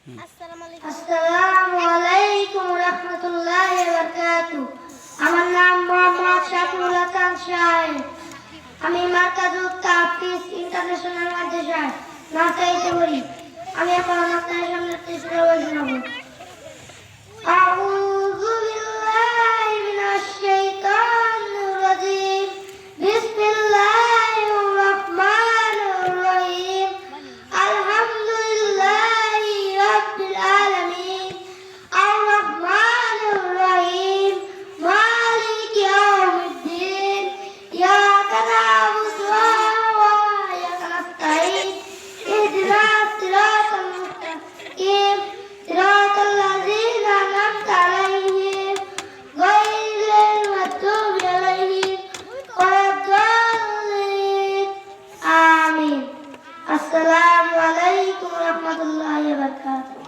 আসসালামু আলাইকুম রাহমাতুল্লাহি ওয়া বারাকাতুহু। আমার নাম মোহাম্মদ শাফিউল হাসান সাহেব। আমি মার্কাজুত তাফিজ ইন্টারন্যাশনাল মাদ্রাসায় নার্সারিতে পড়ি। আমি এখন আপনাদের সামনে একটি সূরা শোনাবো। আউযু বিল্লাহি মিনাশ শাইতানির রাজীম। বিসমিল্লাহির রাহমানির রহিম। আলহামদুলিল্লাহি রাব্বিল আলামিন। আর রাহমানির রহিম। মালিকি ইয়াউমিদ্দিন। ইয়াকা না'বুদু ওয়া ইয়াকা নাস্তাঈন। ইহদিনাস সিরাতাল মুস্তাকিম। সিরাতাল লাযীনা আন'আমতা আলাইহিম গায়রিল মাগদুবি আলাইহিম ওয়ালাদ-দাল্লিন। আমিন। আসসালামু আলাইকুম ওয়া রাহমাতুল্লাহি ওয়া বারাকাতুহু।